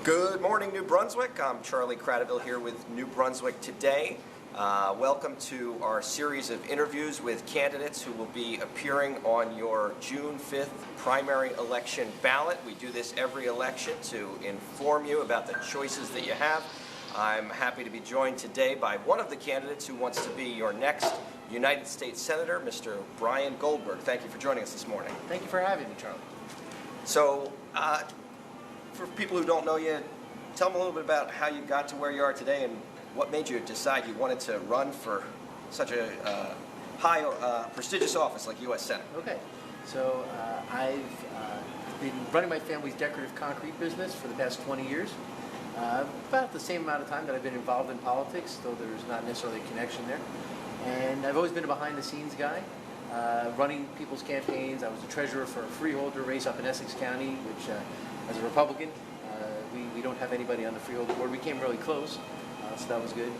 Good morning, New Brunswick. I'm Charlie Cradaville here with New Brunswick Today. Welcome to our series of interviews with candidates who will be appearing on your June 5th primary election ballot. We do this every election to inform you about the choices that you have. I'm happy to be joined today by one of the candidates who wants to be your next United States Senator, Mr. Brian Goldberg. Thank you for joining us this morning. Thank you for having me, Charlie. So, for people who don't know you, tell them a little bit about how you got to where you are today and what made you decide you wanted to run for such a high, prestigious office like U.S. Senate. Okay, so I've been running my family's decorative concrete business for the past 20 years. About the same amount of time that I've been involved in politics, though there's not necessarily a connection there. And I've always been a behind-the-scenes guy, running people's campaigns. I was the treasurer for a freeholder race up in Essex County, which, as a Republican, we don't have anybody on the freeholder board. We came really close, so that was good.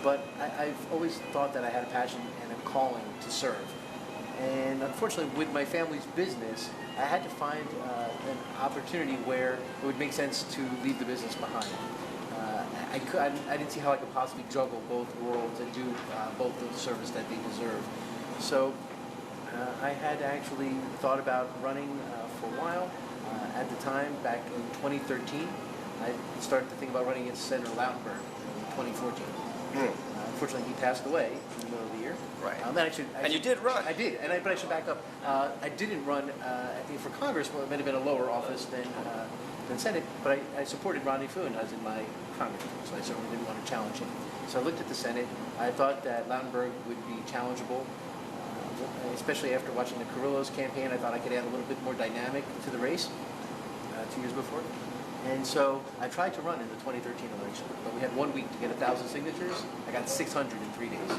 But I've always thought that I had a passion and a calling to serve. And unfortunately, with my family's business, I had to find an opportunity where it would make sense to leave the business behind. I didn't see how I could possibly juggle both worlds and do both the service that they deserve. So I had actually thought about running for a while. At the time, back in 2013, I started to think about running against Senator Lautenberg in 2014. Unfortunately, he passed away in the middle of the year. Right. And you did run. I did, but I should back up. I didn't run for Congress. Well, it might have been a lower office than Senate, but I supported Rodney Foon as in my Congress, so I certainly didn't want to challenge him. So I looked at the Senate. I thought that Lautenberg would be challengeable, especially after watching the Carrillo's campaign. I thought I could add a little bit more dynamic to the race 2 years before. And so I tried to run in the 2013 election, but we had 1 week to get 1,000 signatures. I got 600 in 3 days.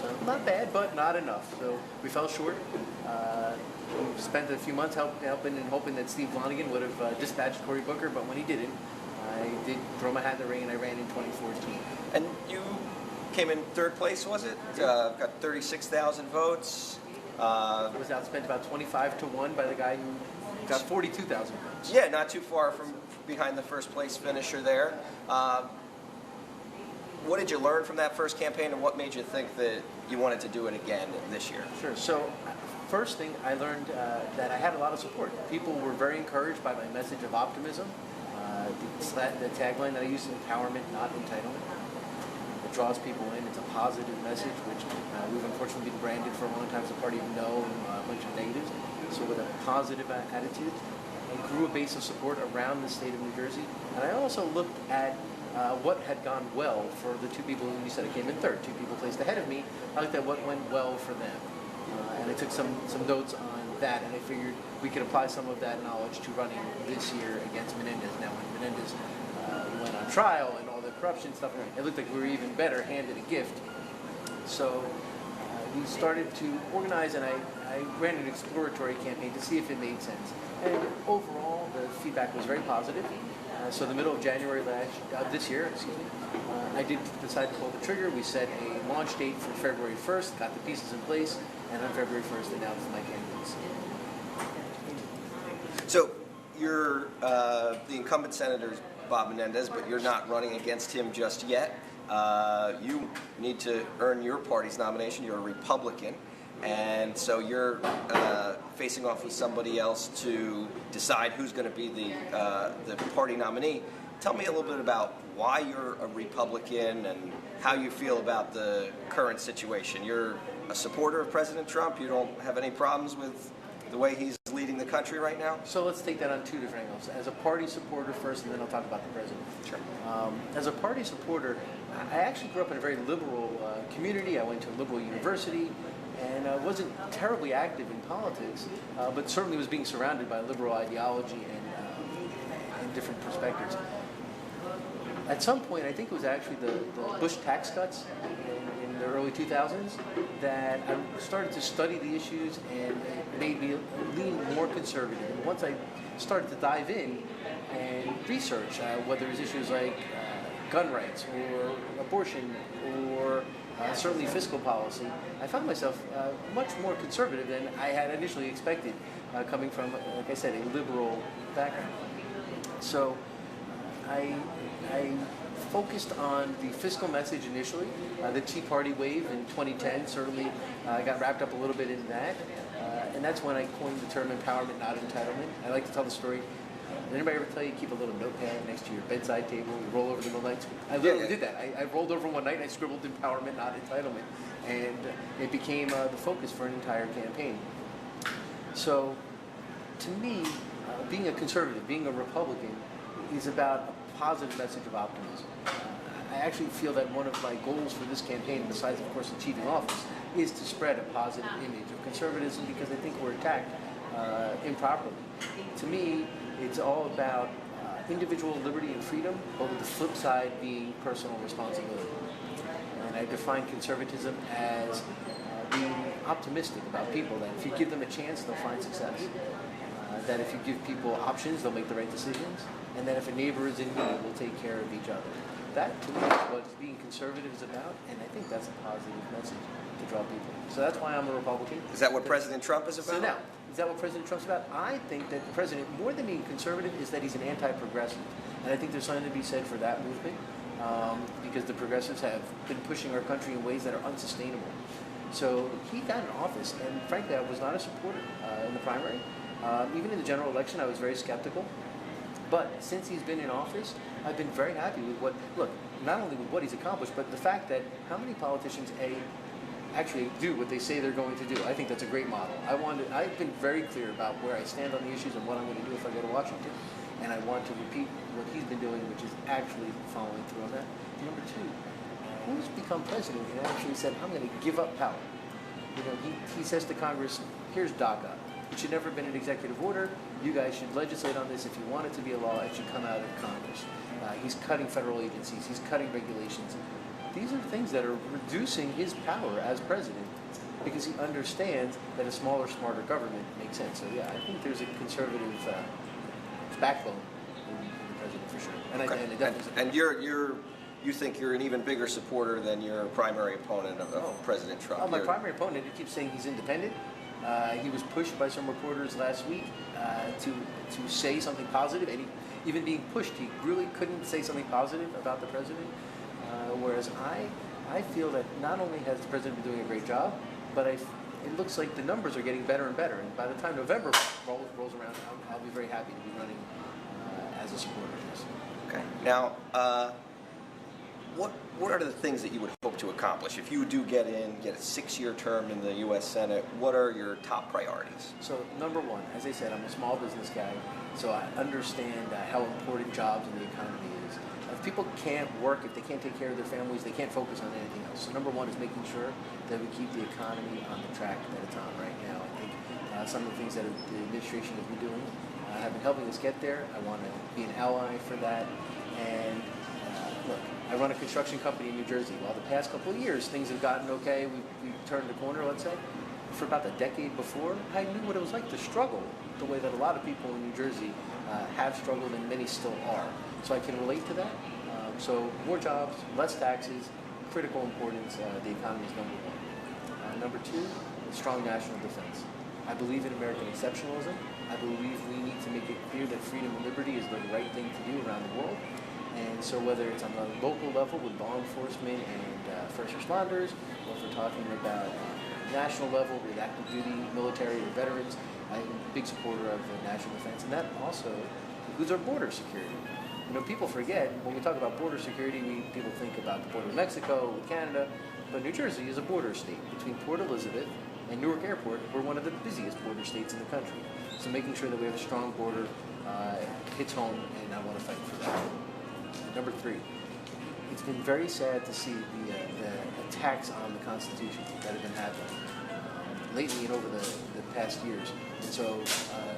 So not bad, but not enough. So we fell short. We spent a few months helping and hoping that Steve Flanagan would have dispatched Cory Booker, but when he didn't, I did throw my hat in the ring and I ran in 2014. And you came in third place, was it? Got 36,000 votes. I was outspent about 25-1 by the guy who got 42,000 votes. Yeah, not too far from behind the first place finisher there. What did you learn from that first campaign, and what made you think that you wanted to do it again this year? Sure. So, first thing I learned that I had a lot of support. People were very encouraged by my message of optimism. The tagline that I use is empowerment, not entitlement. It draws people in. It's a positive message, which we've unfortunately been branded for a long time as a party of no and a bunch of negatives. So with a positive attitude, I grew a base of support around the state of New Jersey. And I also looked at what had gone well for the two people who you said I came in third, two people placed ahead of me. I looked at what went well for them. And I took some notes on that, and I figured we could apply some of that knowledge to running this year against Menendez. Now, when Menendez went on trial and all the corruption stuff, it looked like we were even better handed a gift. So we started to organize, and I ran an exploratory campaign to see if it made sense. And overall, the feedback was very positive. So the middle of January this year, I did decide to pull the trigger. We set a launch date for February 1st, got the pieces in place, and on February 1st announced my candidates. So you're the incumbent senator, Bob Menendez, but you're not running against him just yet. You need to earn your party's nomination. You're a Republican. And so you're facing off with somebody else to decide who's going to be the party nominee. Tell me a little bit about why you're a Republican and how you feel about the current situation. You're a supporter of President Trump. You don't have any problems with the way he's leading the country right now? So let's take that on two different angles. As a party supporter first, and then I'll talk about the president. Sure. As a party supporter, I actually grew up in a very liberal community. I went to a liberal university. And I wasn't terribly active in politics, but certainly was being surrounded by liberal ideology and different perspectives. At some point, I think it was actually the Bush tax cuts in the early 2000s that I started to study the issues, and it made me lean more conservative. And once I started to dive in and research whether it's issues like gun rights or abortion or certainly fiscal policy, I found myself much more conservative than I had initially expected, coming from, like I said, a liberal background. So I focused on the fiscal message initially. The Tea Party wave in 2010 certainly got wrapped up a little bit in that. And that's when I coined the term empowerment, not entitlement. I like to tell the story. Did anybody ever tell you keep a little notepad next to your bedside table, you roll over the nights? I literally did that. I rolled over one night and I scribbled empowerment, not entitlement. And it became the focus for an entire campaign. So, to me, being a conservative, being a Republican, is about a positive message of optimism. I actually feel that one of my goals for this campaign, besides, of course, achieving office, is to spread a positive image of conservatism because I think we're attacked improperly. To me, it's all about individual liberty and freedom, but with the flip side being personal responsibility. And I define conservatism as being optimistic about people, that if you give them a chance, they'll find success. That if you give people options, they'll make the right decisions. And that if a neighbor is in need, we'll take care of each other. That, to me, is what being conservative is about, and I think that's a positive message to draw people. So that's why I'm a Republican. Is that what President Trump is about? So now, is that what President Trump's about? I think that the president, more than being conservative, is that he's an anti-progressive. And I think there's something to be said for that movement, because the progressives have been pushing our country in ways that are unsustainable. So he got in office, and frankly, I was not a supporter in the primary. Even in the general election, I was very skeptical. But since he's been in office, I've been very happy with not only with what he's accomplished, but the fact that how many politicians, actually do what they say they're going to do. I think that's a great model. I've been very clear about where I stand on the issues and what I'm going to do if I go to Washington. And I want to repeat what he's been doing, which is actually following through on that. And number two, who's become president and actually said, I'm going to give up power? You know, he says to Congress, here's DACA. It should never have been an executive order. You guys should legislate on this. If you want it to be a law, it should come out of Congress. He's cutting federal agencies. He's cutting regulations. These are things that are reducing his power as president because he understands that a smaller, smarter government makes sense. So yeah, I think there's a conservative backbone in the president for sure. And, Okay. and it definitely. And you think you're an even bigger supporter than your primary opponent of President Trump. My primary opponent, he keeps saying he's independent. He was pushed by some reporters last week to say something positive, and even being pushed, he really couldn't say something positive about the president. Whereas I feel that not only has the president been doing a great job, but it looks like the numbers are getting better and better. And by the time November rolls around, I'll be very happy to be running as a supporter of this. Okay. Now, what are the things that you would hope to accomplish if you do get a 6-year term in the U.S. Senate? What are your top priorities? So number one, as I said, I'm a small business guy, so I understand how important jobs in the economy is. If people can't work, if they can't take care of their families, they can't focus on anything else. So number one is making sure that we keep the economy on the track that it's on right now. I think some of the things that the administration has been doing have been helping us get there. I want to be an ally for that. And look, I run a construction company in New Jersey. While the past couple of years things have gotten okay, we turned the corner, let's say. For about a decade before, I knew what it was like to struggle the way that a lot of people in New Jersey have struggled and many still are. So I can relate to that. So more jobs, less taxes, critical importance, the economy is number one. Number two, strong national defense. I believe in American exceptionalism. I believe we need to make it clear that freedom and liberty is the right thing to do around the world. And so whether it's on the local level with law enforcement and first responders, or if we're talking about national level with active duty military or veterans, I'm a big supporter of national defense. And that also includes our border security. You know, people forget, when we talk about border security, people think about the border with Mexico, with Canada, but New Jersey is a border state. Between Port Elizabeth and Newark Airport, we're one of the busiest border states in the country. So making sure that we have a strong border hits home, and I want to fight for that. Number three, it's been very sad to see the attacks on the Constitution that have been happening lately and over the past years. And so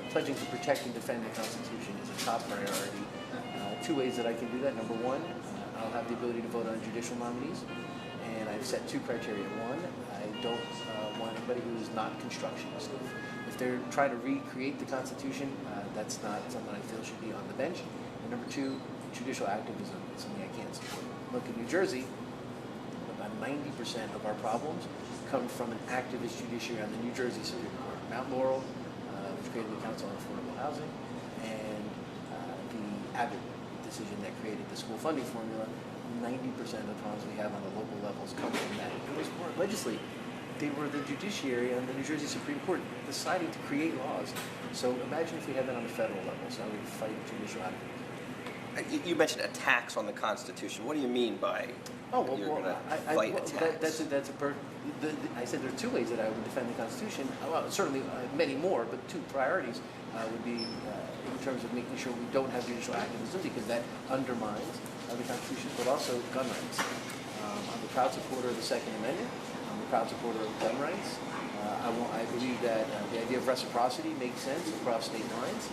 pledging to protect and defend the Constitution is a top priority. Two ways that I can do that. Number one, I'll have the ability to vote on judicial nominees. And I've set two criteria. One, I don't want anybody who is not constructionist. If they're trying to recreate the Constitution, that's not something I feel should be on the bench. And number two, judicial activism is something I can't support. Look, in New Jersey, about 90% of our problems come from an activist judiciary on the New Jersey Supreme Court. Mount Laurel, which created the Council on Affordable Housing, and the Abbott decision that created the school funding formula. 90% of the problems we have on the local levels come from that. It was more legislative. They were the judiciary on the New Jersey Supreme Court deciding to create laws. So imagine if we had that on the federal level. So we fight judicial activism. You mentioned attacks on the Constitution. What do you mean by you're going to fight attacks? I said there are two ways that I would defend the Constitution. Well, certainly many more, but two priorities would be in terms of making sure we don't have judicial activism, because that undermines the Constitution, but also gun rights. I'm a proud supporter of the Second Amendment. I'm a proud supporter of gun rights. I believe that the idea of reciprocity makes sense across state lines.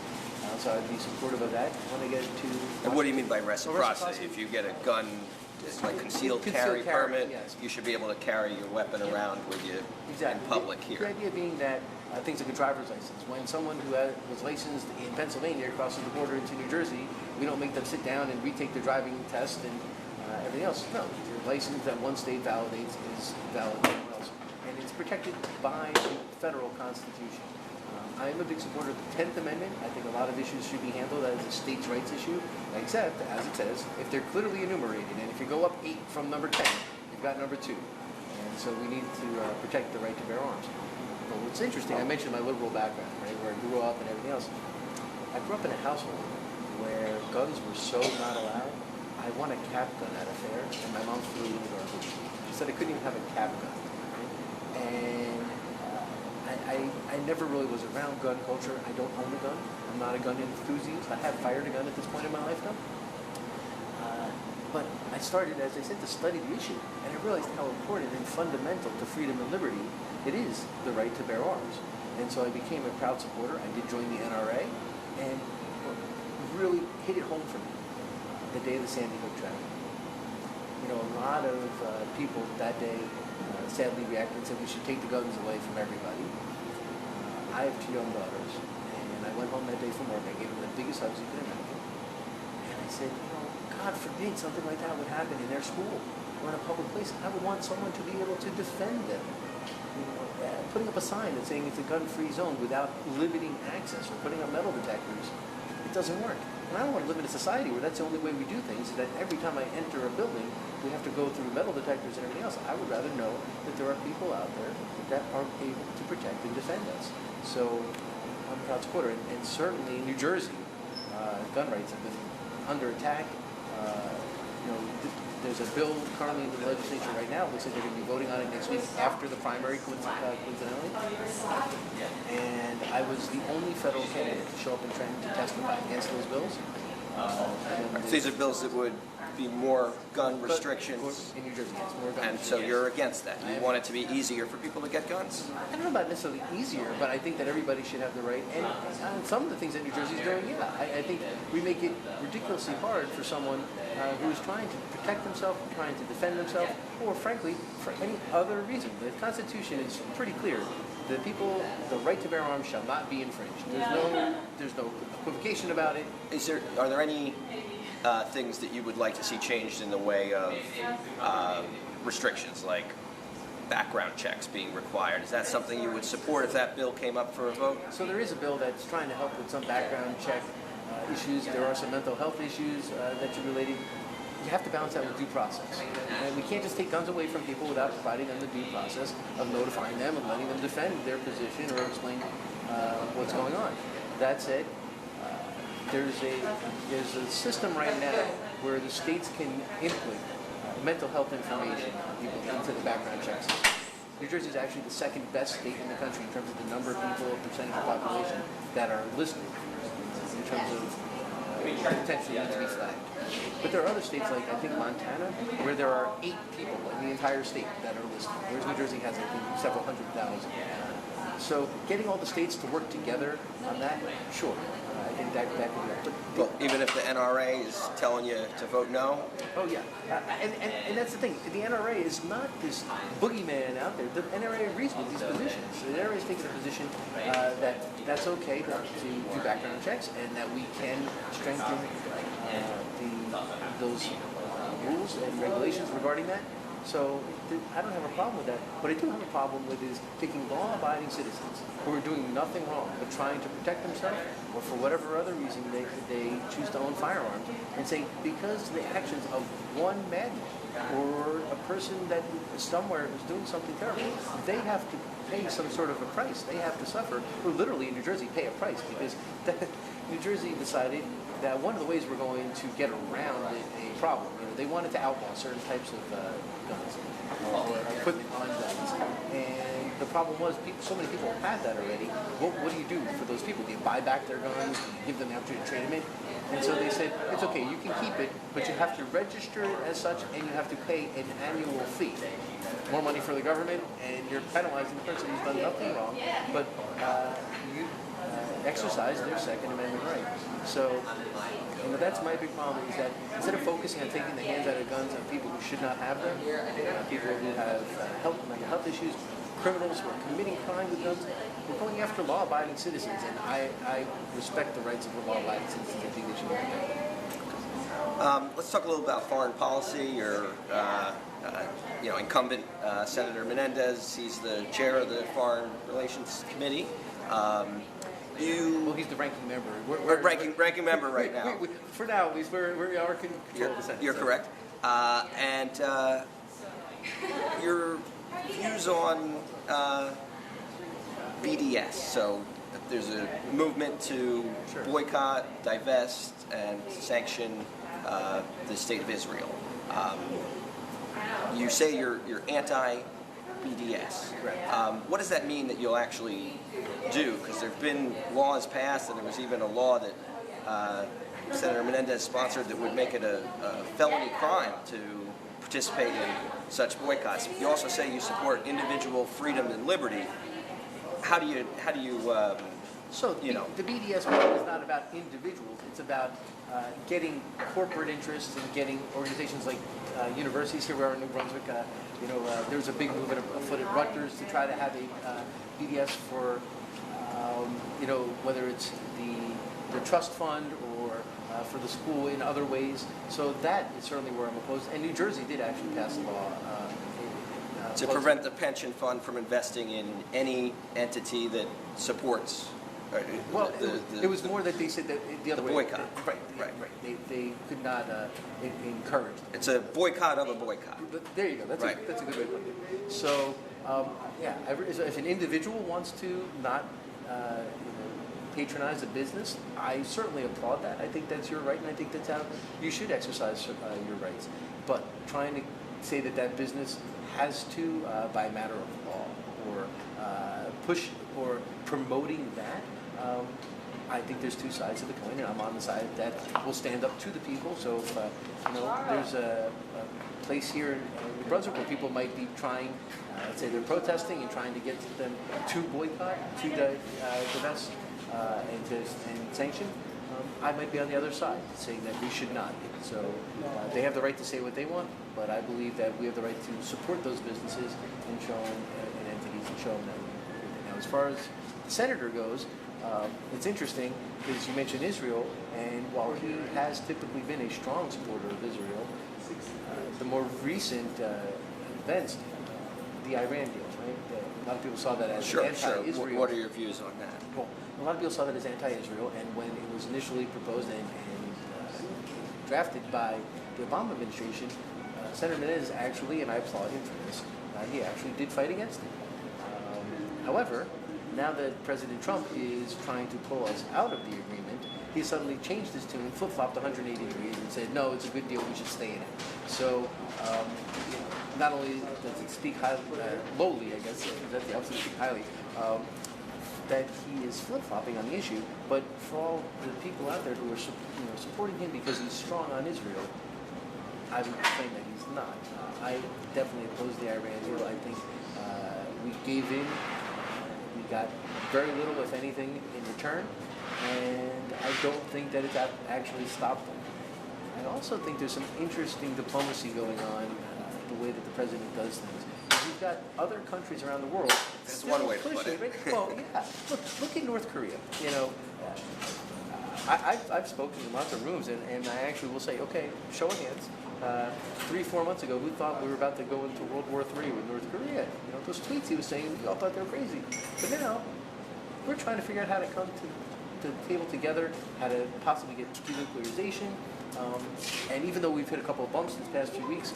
So I'd be supportive of that. When I get to and what do you mean by reciprocity? If you get a gun, it's like concealed carry permit, yes. You should be able to carry your weapon around with you in public here. The idea being that things like a driver's license. When someone who was licensed in Pennsylvania crosses the border into New Jersey, we don't make them sit down and retake their driving test and everything else. No, your license that one state validates is valid everywhere else. And it's protected by the federal Constitution. I am a big supporter of the 10th Amendment. I think a lot of issues should be handled as a states' rights issue, except, as it says, if they're clearly enumerated. And if you go up 8 from number 10, you've got number 2. And so we need to protect the right to bear arms. But what's interesting, I mentioned my liberal background, right, where I grew up and everything else. I grew up in a household where guns were so not allowed. I won a cap gun at a fair, and my mom threw it in the garbage. She said I couldn't even have a cap gun. And I never really was around gun culture. I don't own a gun. I'm not a gun enthusiast. I have fired a gun at this point in my life now. But I started, as I said, to study the issue, and I realized how important and fundamental to freedom and liberty it is, the right to bear arms. And so I became a proud supporter. I did join the NRA, and really hit it home for me the day of the Sandy Hook tragedy. You know, a lot of people that day sadly reacted and said we should take the guns away from everybody. I have 2 young daughters, and I went home that day from work. I gave them the biggest hugs you could imagine. And I said, you know, God forbid something like that would happen in their school or in a public place. I would want someone to be able to defend them. You know, putting up a sign that's saying it's a gun-free zone without limiting access or putting up metal detectors, it doesn't work. And I don't want to live in a society where that's the only way we do things, is that every time I enter a building, we have to go through metal detectors and everything else. I would rather know that there are people out there that are able to protect and defend us. So I'm a proud supporter. And certainly in New Jersey, gun rights have been under attack. There's a bill currently in the legislature right now. It looks like they're going to be voting on it next week after the primary, coincidentally. And I was the only federal candidate to show up in Trenton to testify against those bills. These are bills that would be more gun restrictions. In New Jersey, yes, more gun And so you're against that. You want it to be easier for people to get guns? I don't know about necessarily easier, but I think that everybody should have the right. And some of the things that New Jersey is doing, yeah, I think we make it ridiculously hard for someone who is trying to protect themselves, trying to defend themselves, or frankly, for any other reason. The Constitution is pretty clear. The right to bear arms shall not be infringed. There's no equivocation about it. Are there any things that you would like to see changed in the way of restrictions, like background checks being required? Is that something you would support if that bill came up for a vote? So there is a bill that's trying to help with some background check issues. There are some mental health issues that are related. You have to balance that with due process. And we can't just take guns away from people without providing them the due process of notifying them and letting them defend their position or explain what's going on. That said, there's a system right now where the states can input mental health information on people into the background checks. New Jersey is actually the second best state in the country in terms of the number of people, percentage of population that are listed in terms of potentially need to be flagged. But there are other states like, I think, Montana, where there are 8 people in the entire state that are listed, whereas New Jersey has, I think, several hundred thousand. So getting all the states to work together on that, sure. I think that could be it. Well, even if the NRA is telling you to vote no? Oh, yeah. And that's the thing. The NRA is not this boogeyman out there. The NRA agrees with these positions. The NRA is taking a position that that's okay to do background checks and that we can strengthen those rules and regulations regarding that. So I don't have a problem with that. What I do have a problem with is taking law-abiding citizens who are doing nothing wrong but trying to protect themselves, or for whatever other reason they choose to own firearms, and saying because of the actions of one madman or a person that somewhere is doing something terrible, they have to pay some sort of a price. They have to suffer, or literally in New Jersey pay a price, because New Jersey decided that one of the ways we're going to get around a problem, they wanted to outlaw certain types of guns or equipment on guns, and the problem was so many people had that already. What do you do for those people? Do you buy back their guns? Do you give them the opportunity to trade them in? And so they said, it's okay, you can keep it, but you have to register it as such, and you have to pay an annual fee. More money for the government, and you're penalizing the person who's done nothing wrong, but you exercise their Second Amendment right. So, that's my big problem, is that instead of focusing on taking the hands out of guns on people who should not have them, people who have mental health issues, criminals who are committing crime with guns, we're going after law-abiding citizens, and I respect the rights of the law-abiding citizens. I think they should be protected. Let's talk a little about foreign policy. Your incumbent Senator Menendez, he's the chair of the Foreign Relations Committee. Well, he's the ranking member. Ranking member right now. For now, at least, we are control of the Senate. You're correct. And your views on BDS. So there's a movement to boycott, divest, and sanction the state of Israel. You say you're anti-BDS. What does that mean that you'll actually do? Because there have been laws passed, and there was even a law that Senator Menendez sponsored that would make it a felony crime to participate in such boycotts. You also say you support individual freedom and liberty. How do you So the BDS movement is not about individuals. It's about getting corporate interests and getting organizations like universities. Here we are in New Brunswick. There's a big movement afoot at Rutgers to try to have a BDS for, whether it's the trust fund or for the school in other ways. So that is certainly where I'm opposed. And New Jersey did actually pass a law to prevent the pension fund from investing in any entity that supports. It was more that they said that the other way. Boycott. Right. They could not encourage. It's a boycott of a boycott. There you go. That's a good way to put it. So, if an individual wants to not patronize a business, I certainly applaud that. I think that's your right, and I think that's how you should exercise your rights. But trying to say that business has to, by matter of law, or push or promoting that, I think there's two sides of the coin, and I'm on the side that will stand up to the people. So if there's a place here in New Brunswick where people might be trying, let's say they're protesting and trying to get them to boycott, to divest, and sanction, I might be on the other side, saying that we should not. So they have the right to say what they want, but I believe that we have the right to support those businesses and show them, and entities, and show them that. Now, as far as the senator goes, it's interesting because you mentioned Israel, and while he has typically been a strong supporter of Israel, the more recent events, the Iran deal, right? A lot of people saw that as anti-Israel. Sure. What are your views on that? Well, a lot of people saw that as anti-Israel, and when it was initially proposed and drafted by the Obama administration, Senator Menendez actually, and I applaud him for this, he actually did fight against it. However, now that President Trump is trying to pull us out of the agreement, he suddenly changed his tune, flip-flopped 180 degrees, and said, no, it's a good deal, we should stay in it. So, not only does it speak lowly, I guess, that's the opposite, speak highly, that he is flip-flopping on the issue, but for all the people out there who are supporting him because he's strong on Israel, I would claim that he's not. I definitely oppose the Iran deal. I think we gave in. We got very little, if anything, in return, and I don't think that it's actually stopped them. I also think there's some interesting diplomacy going on, the way that the president does things. You've got other countries around the world. That's one way to put it. Right? Well, yeah. Look at North Korea. I've spoken in lots of rooms, and I actually will say, okay, show of hands. 3-4 months ago, who thought we were about to go into World War III with North Korea? You know, those tweets he was saying, we all thought they were crazy. But now, we're trying to figure out how to come to the table together, how to possibly get denuclearization. And even though we've hit a couple of bumps these past few weeks,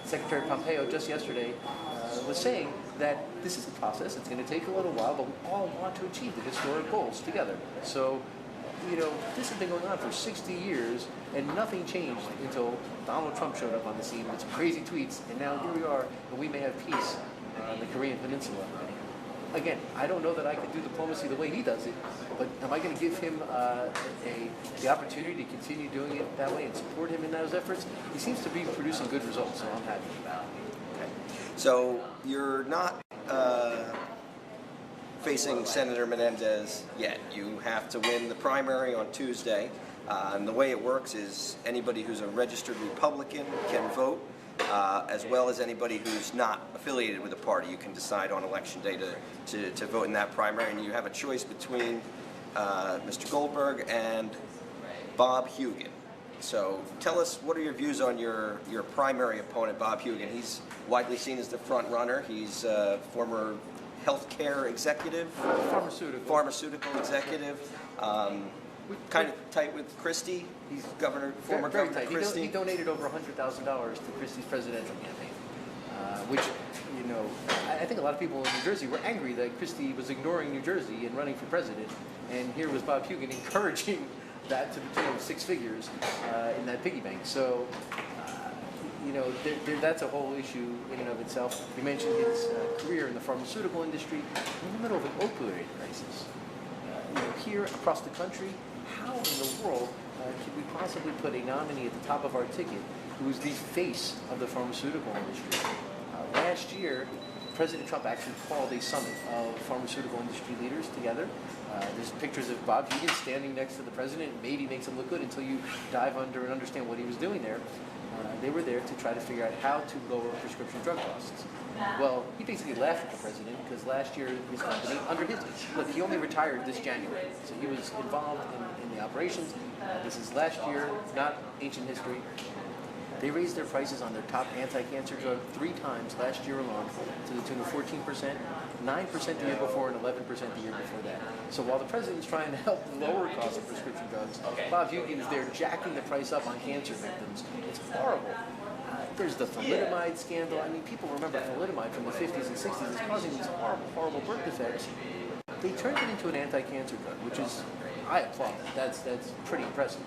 Secretary Pompeo just yesterday was saying that this is a process. It's going to take a little while, but we all want to achieve the historic goals together. So, you know, this has been going on for 60 years, and nothing changed until Donald Trump showed up on the scene with some crazy tweets, and now here we are, and we may have peace on the Korean Peninsula. Again, I don't know that I could do diplomacy the way he does it, but am I going to give him the opportunity to continue doing it that way and support him in those efforts? He seems to be producing good results, so I'm happy about it. Okay. So you're not facing Senator Menendez yet. You have to win the primary on Tuesday. And the way it works is anybody who's a registered Republican can vote, as well as anybody who's not affiliated with a party. You can decide on election day to vote in that primary, and you have a choice between Mr. Goldberg and Bob Hugin. So tell us, what are your views on your primary opponent, Bob Hugin? He's widely seen as the front runner. He's a former healthcare executive, pharmaceutical executive. Kind of tight with Christie. He's former very Governor tight. Christie. He donated over $100,000 to Christie's presidential campaign, which, you know, I think a lot of people in New Jersey were angry that Christie was ignoring New Jersey and running for president, and here was Bob Hugin encouraging that to the tune of 6 figures in that piggy bank. So, you know, that's a whole issue in and of itself. You mentioned his career in the pharmaceutical industry in the middle of an opioid crisis. You know, here across the country, how in the world could we possibly put a nominee at the top of our ticket who is the face of the pharmaceutical industry? Last year, President Trump actually called a summit of pharmaceutical industry leaders together. There's pictures of Bob Hugin standing next to the president. Maybe makes him look good until you dive under and understand what he was doing there. They were there to try to figure out how to lower prescription drug costs. Well, he basically laughed at the president because last year his company, under his, look, he only retired this January, so he was involved in the operations. This is last year, not ancient history. They raised their prices on their top anti-cancer drug 3 times last year alone, to the tune of 14%, 9% the year before, and 11% the year before that. So while the president's trying to help lower costs of prescription drugs, Bob Hugin is there jacking the price up on cancer victims. It's horrible. There's the thalidomide scandal. I mean, people remember thalidomide from the 50s and 60s. It's causing these horrible, horrible birth defects. They turned it into an anti-cancer drug, which is, I applaud that. That's pretty impressive.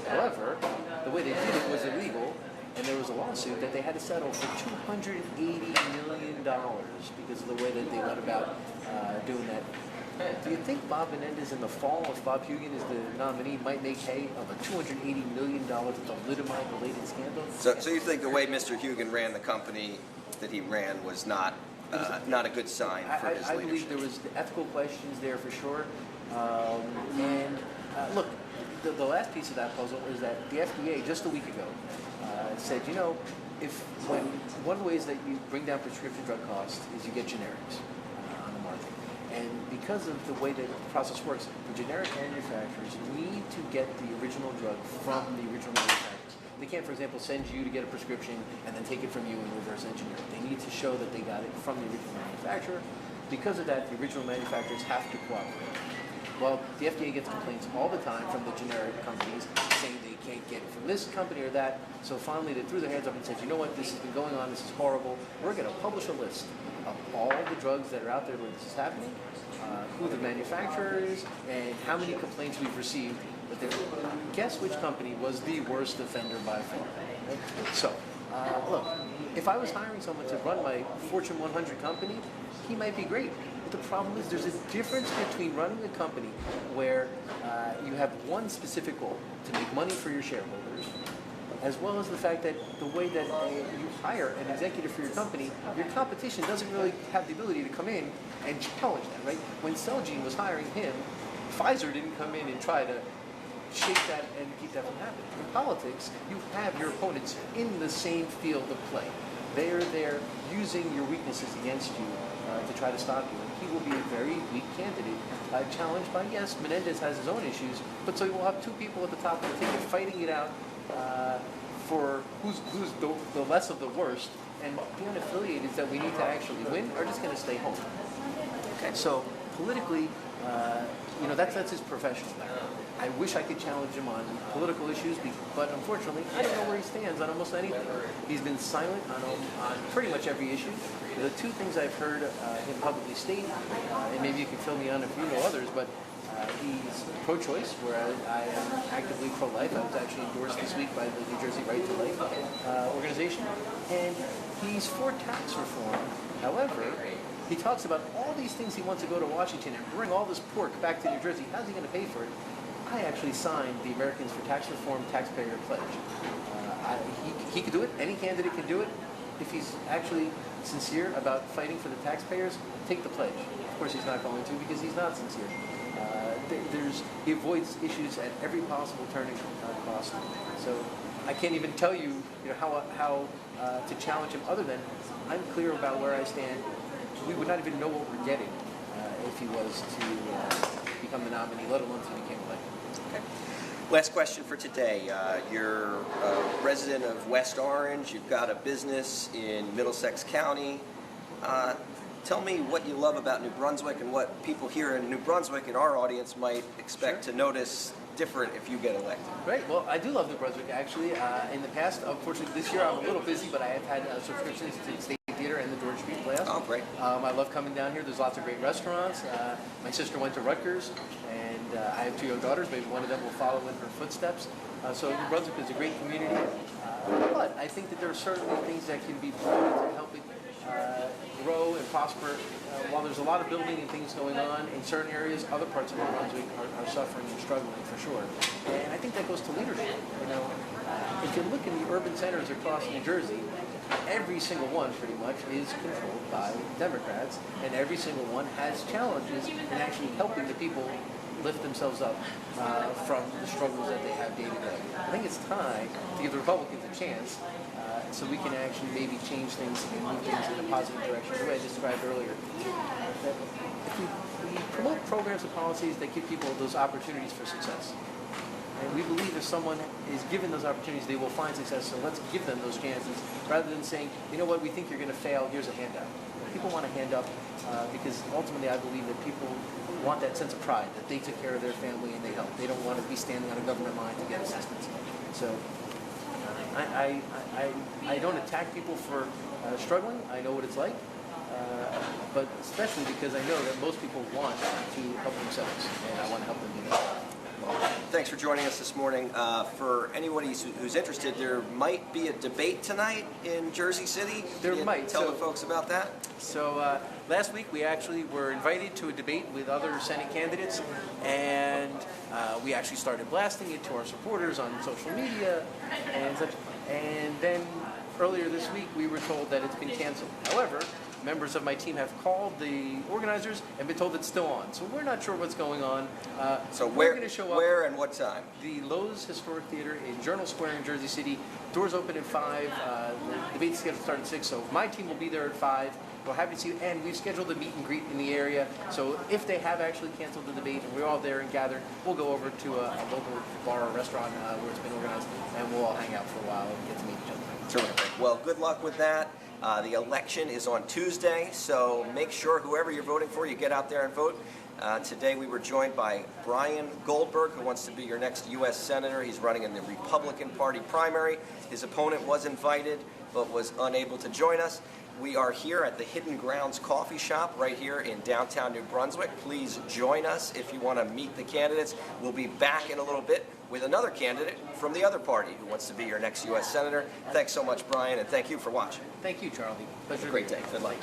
However, the way they did it was illegal, and there was a lawsuit that they had to settle for $280 million because of the way that they went about doing that. Do you think Bob Menendez in the fall, if Bob Hugin is the nominee, might make hay of a $280 million thalidomide-related scandal? So you think the way Mr. Hugin ran the company that he ran was not a good sign for his leadership? I believe there was ethical questions there for sure. Look, the last piece of that puzzle is that the FDA just a week ago said, you know, one of the ways that you bring down prescription drug costs is you get generics on the market. And because of the way that the process works, the generic manufacturers need to get the original drug from the original manufacturers. They can't, for example, send you to get a prescription and then take it from you and reverse engineer it. They need to show that they got it from the original manufacturer. Because of that, the original manufacturers have to cooperate. Well, the FDA gets complaints all the time from the generic companies saying they can't get it from this company or that. So finally, they threw their hands up and said, you know what, this has been going on, this is horrible. We're going to publish a list of all the drugs that are out there where this is happening, who the manufacturer is, and how many complaints we've received. But guess which company was the worst offender by far? So, look, if I was hiring someone to run my Fortune 100 company, he might be great. But the problem is there's a difference between running a company where you have one specific goal, to make money for your shareholders, as well as the fact that the way that you hire an executive for your company, your competition doesn't really have the ability to come in and challenge that, right? When Celgene was hiring him, Pfizer didn't come in and try to shake that and keep that from happening. In politics, you have your opponents in the same field of play. They are there using your weaknesses against you to try to stop you. And he will be a very weak candidate, challenged by, yes, Menendez has his own issues, but so you will have 2 people at the top of the ticket fighting it out for who's the less of the worst, and the unaffiliated that we need to actually win are just going to stay home. Okay. So politically, that's his professional background. I wish I could challenge him on political issues, but unfortunately, I don't know where he stands on almost anything. He's been silent on pretty much every issue. The two things I've heard him publicly state, and maybe you can fill me on if you know others, but he's pro-choice, where I am actively pro-life. I was actually endorsed this week by the New Jersey Right to Life organization. And he's for tax reform. However, he talks about all these things he wants to go to Washington and bring all this pork back to New Jersey. How's he going to pay for it? I actually signed the Americans for Tax Reform Taxpayer Pledge. He could do it. Any candidate can do it. If he's actually sincere about fighting for the taxpayers, take the pledge. Of course, he's not going to because he's not sincere. He avoids issues at every possible turning cost. So I can't even tell you, how to challenge him other than I'm clear about where I stand. We would not even know what we're getting if he was to become the nominee, let alone if he became elected. Okay. Last question for today. You're a resident of West Orange. You've got a business in Middlesex County. Tell me what you love about New Brunswick and what people here in New Brunswick in our audience might expect to notice different if you get elected. Right. Well, I do love New Brunswick, actually. In the past, unfortunately, this year I'm a little busy, but I have had subscriptions to the State Theater and the George Street Playhouse. Oh, great. I love coming down here. There's lots of great restaurants. My sister went to Rutgers, and I have two young daughters. Maybe one of them will follow in her footsteps. So New Brunswick is a great community. But I think that there are certainly things that can be promoted to help it grow and prosper. While there's a lot of building and things going on in certain areas, other parts of New Brunswick are suffering and struggling for sure. And I think that goes to leadership. If you look in the urban centers across New Jersey, every single one pretty much is controlled by Democrats, and every single one has challenges in actually helping the people lift themselves up from the struggles that they have day to day. I think it's time to give the Republicans a chance so we can actually maybe change things and move things in a positive direction, the way I described earlier. That if we promote programs and policies that give people those opportunities for success. And we believe if someone is given those opportunities, they will find success, so let's give them those chances, rather than saying, you know what, we think you're going to fail, here's a handout. People want a hand up because ultimately I believe that people want that sense of pride, that they took care of their family and they helped. They don't want to be standing on a government line to get assistance. So I don't attack people for struggling. I know what it's like, but especially because I know that most people want to help themselves, and I want to help them do that. Well, thanks for joining us this morning. For anybody who's interested, there might be a debate tonight in Jersey City. There might. Tell the folks about that. So last week we actually were invited to a debate with other Senate candidates, and we actually started blasting it to our supporters on social media and such. And then earlier this week we were told that it's been canceled. However, members of my team have called the organizers and been told it's still on. So we're not sure what's going on. So we're going to show up. Where and what time? The Lowe's Historic Theater in Journal Square in Jersey City. Doors open at 5. The debate schedule starts at 6. So my team will be there at 5. We're happy to see you. And we've scheduled a meet and greet in the area. So if they have actually canceled the debate and we're all there and gathered, we'll go over to a local bar or restaurant where it's been organized, and we'll all hang out for a while and get to meet each other. Terrific. Well, good luck with that. The election is on Tuesday, so make sure whoever you're voting for, you get out there and vote. Today we were joined by Brian Goldberg, who wants to be your next U.S. Senator. He's running in the Republican Party primary. His opponent was invited, but was unable to join us. We are here at the Hidden Grounds Coffee Shop right here in downtown New Brunswick. Please join us if you want to meet the candidates. We'll be back in a little bit with another candidate from the other party who wants to be your next U.S. Senator. Thanks so much, Brian, and thank you for watching. Thank you, Charlie. Pleasure. Great day. Good luck.